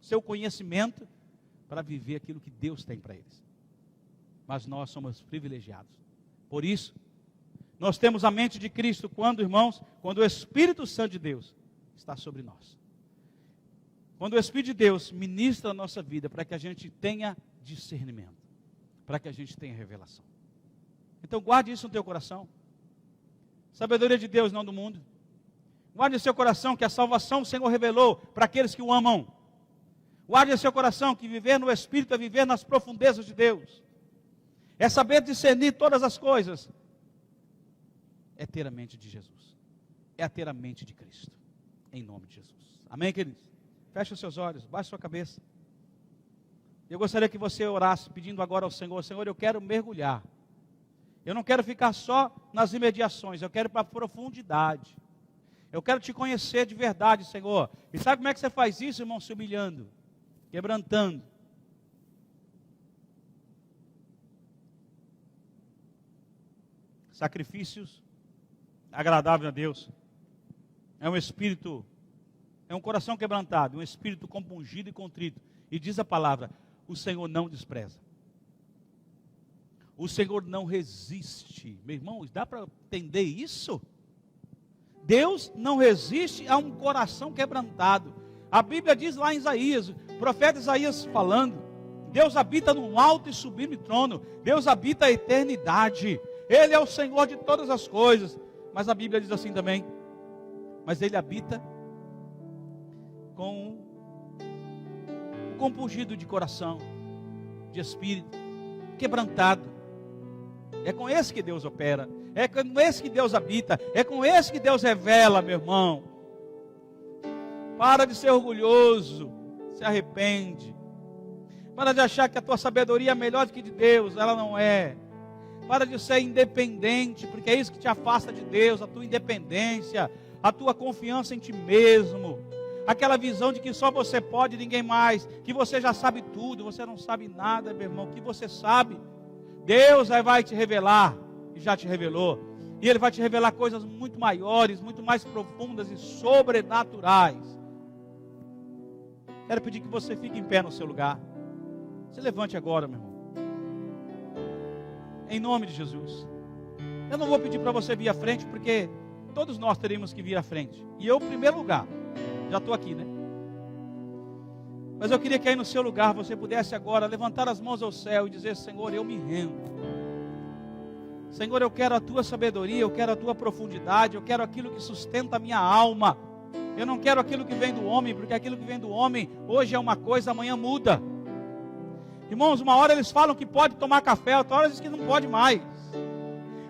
seu conhecimento para viver aquilo que Deus tem para eles. Mas nós somos privilegiados. Por isso, nós temos a mente de Cristo quando, irmãos, quando o Espírito Santo de Deus está sobre nós. Quando o Espírito de Deus ministra a nossa vida para que a gente tenha discernimento, para que a gente tenha revelação. Então guarde isso no teu coração. Sabedoria de Deus, não do mundo. Guarde no seu coração que a salvação o Senhor revelou para aqueles que o amam. Guarde no seu coração que viver no Espírito é viver nas profundezas de Deus. É saber discernir todas as coisas. É ter a mente de Jesus. É ter a mente de Cristo. Em nome de Jesus. Amém, queridos? Feche os seus olhos, baixe sua cabeça. Eu gostaria que você orasse pedindo agora ao Senhor, Senhor, eu quero mergulhar. Eu não quero ficar só nas imediações, eu quero ir para a profundidade. Eu quero te conhecer de verdade, Senhor. E sabe como é que você faz isso, irmão? Se humilhando, quebrantando. Sacrifícios agradáveis a Deus. É um espírito, é um coração quebrantado, um espírito compungido e contrito. E diz a palavra, o Senhor não despreza. O Senhor não resiste. Meu irmão, dá para entender isso? Deus não resiste a um coração quebrantado. A Bíblia diz lá em Isaías, o profeta Isaías falando, Deus habita num alto e sublime trono. Deus habita a eternidade. Ele é o Senhor de todas as coisas. Mas a Bíblia diz assim também, mas Ele habita com um compungido de coração, de espírito, quebrantado. É com esse que Deus opera, é com esse que Deus habita, é com esse que Deus revela, meu irmão. Para de ser orgulhoso, se arrepende. Para de achar que a tua sabedoria é melhor do que de Deus, ela não é. Para de ser independente, porque é isso que te afasta de Deus, a tua independência, a tua confiança em ti mesmo, aquela visão de que só você pode e ninguém mais, que você já sabe tudo, você não sabe nada, meu irmão, que você sabe, Deus vai te revelar, e já te revelou, e Ele vai te revelar coisas muito maiores, muito mais profundas e sobrenaturais. Quero pedir que você fique em pé no seu lugar. Se levante agora, meu irmão. Em nome de Jesus. Eu não vou pedir para você vir à frente, porque todos nós teríamos que vir à frente. E eu, em primeiro lugar, já estou aqui, né? Mas eu queria que aí no seu lugar você pudesse agora levantar as mãos ao céu e dizer: Senhor, eu me rendo. Senhor, eu quero a tua sabedoria, eu quero a tua profundidade, eu quero aquilo que sustenta a minha alma. Eu não quero aquilo que vem do homem, porque aquilo que vem do homem hoje é uma coisa, amanhã muda. Irmãos, uma hora eles falam que pode tomar café, outra hora eles dizem que não pode mais.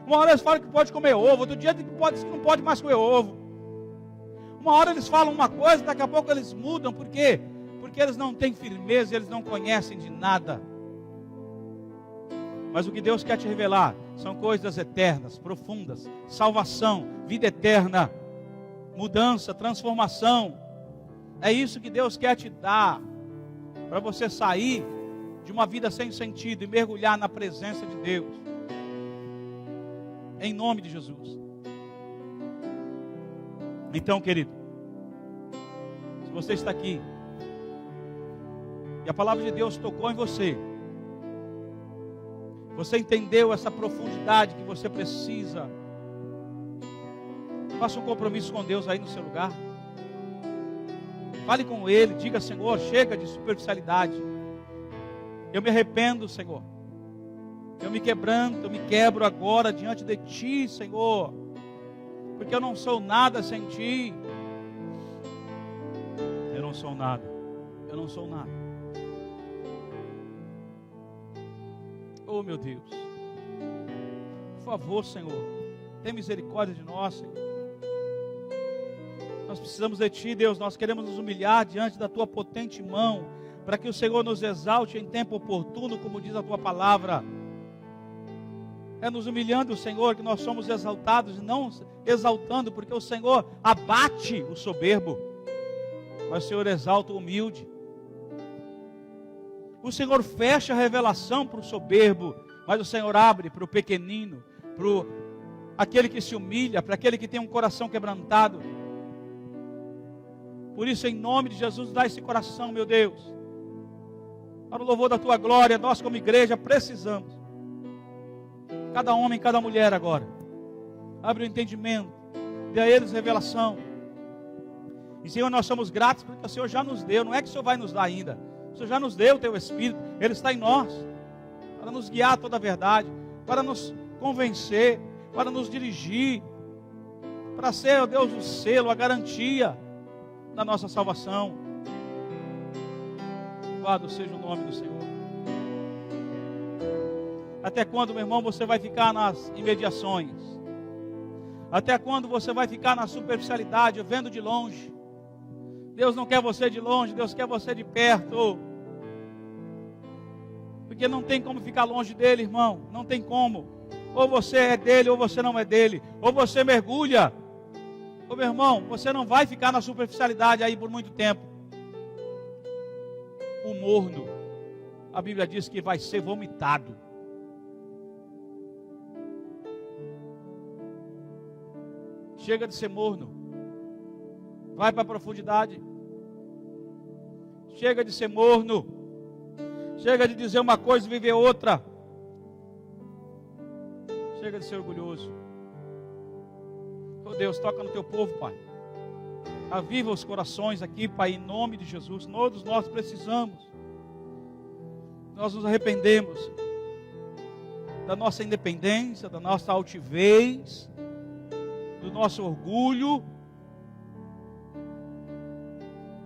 Uma hora eles falam que pode comer ovo, outro dia diz que não pode mais comer ovo. Uma hora eles falam uma coisa, daqui a pouco eles mudam. Por quê? Porque eles não têm firmeza, eles não conhecem de nada. Mas o que Deus quer te revelar são coisas eternas, profundas, salvação, vida eterna, mudança, transformação. É isso que Deus quer te dar, para você sair de uma vida sem sentido e mergulhar na presença de Deus. Em nome de Jesus. Então, querido, se você está aqui e a palavra de Deus tocou em você, você entendeu essa profundidade que você precisa, faça um compromisso com Deus aí no seu lugar. Fale com Ele, diga: Senhor, chega de superficialidade. Eu me arrependo, Senhor. Eu me quebranto, eu me quebro agora diante de Ti, Senhor. Porque eu não sou nada sem Ti. Eu não sou nada. Eu não sou nada. Oh, meu Deus. Por favor, Senhor, tem misericórdia de nós, Senhor. Nós precisamos de Ti, Deus. Nós queremos nos humilhar diante da Tua potente mão, para que o Senhor nos exalte em tempo oportuno, como diz a Tua palavra. É nos humilhando, Senhor, que nós somos exaltados, e não exaltando, porque o Senhor abate o soberbo, mas o Senhor exalta o humilde. O Senhor fecha a revelação para o soberbo, mas o Senhor abre para o pequenino, para aquele que se humilha, para aquele que tem um coração quebrantado. Por isso, em nome de Jesus, dá esse coração, meu Deus. Para o louvor da Tua glória, nós como igreja precisamos. Cada homem, cada mulher agora. Abre o entendimento. Dê a eles revelação. E Senhor, nós somos gratos porque o Senhor já nos deu. Não é que o Senhor vai nos dar ainda. O Senhor já nos deu o Teu Espírito. Ele está em nós. Para nos guiar a toda a verdade. Para nos convencer. Para nos dirigir. Para ser, ó Deus, o selo, a garantia da nossa salvação. Louvado seja o nome do Senhor. Até quando, meu irmão, você vai ficar nas imediações? Até quando você vai ficar na superficialidade, vendo de longe? Deus não quer você de longe, Deus quer você de perto. Porque não tem como ficar longe dele, irmão. Não tem como. Ou você é dele, ou você não é dele. Ou você mergulha. Ô meu irmão, você não vai ficar na superficialidade aí por muito tempo. O morno, a Bíblia diz que vai ser vomitado. Chega de ser morno. Vai para a profundidade. Chega de ser morno. Chega de dizer uma coisa e viver outra. Chega de ser orgulhoso. Oh Deus, toca no Teu povo, Pai. Aviva os corações aqui, Pai, em nome de Jesus. Todos nós precisamos. Nós nos arrependemos da nossa independência, da nossa altivez, do nosso orgulho.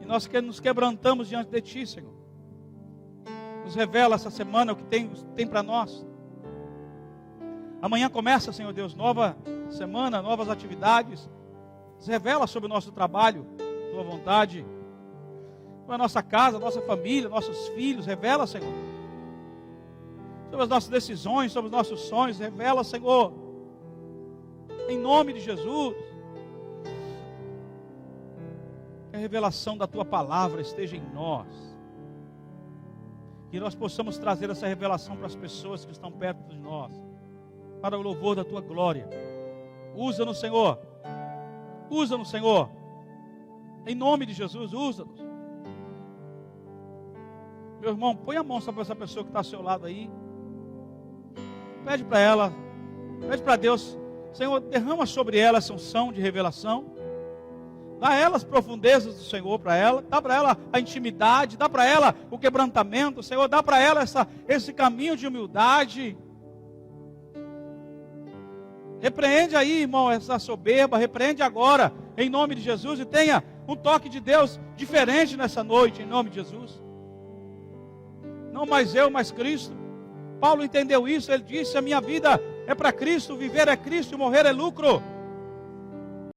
E nós nos quebrantamos diante de Ti, Senhor. Nos revela essa semana o que tem para nós. Amanhã começa, Senhor Deus, nova semana, novas atividades. Nos revela sobre o nosso trabalho, Tua vontade, sobre a nossa casa, nossa família, nossos filhos. Revela, Senhor, sobre as nossas decisões, sobre os nossos sonhos. Revela, Senhor, em nome de Jesus. revelação da tua palavra esteja em nós. Que nós possamos trazer essa revelação para as pessoas que estão perto de nós, para o louvor da tua glória. Usa-nos, Senhor. Usa-nos, Senhor. Em nome de Jesus, usa-nos. Meu irmão, põe a mão sobre essa pessoa que está ao seu lado aí. Pede para ela, pede para Deus, Senhor, derrama sobre ela essa unção de revelação. Dá a ela as profundezas do Senhor para ela. Dá para ela a intimidade. Dá para ela o quebrantamento. Senhor, dá para ela esse caminho de humildade. Repreende aí, irmão, essa soberba. Repreende agora, em nome de Jesus. E tenha um toque de Deus diferente nessa noite, em nome de Jesus. Não mais eu, mas Cristo. Paulo entendeu isso. Ele disse, a minha vida é para Cristo. Viver é Cristo e morrer é lucro.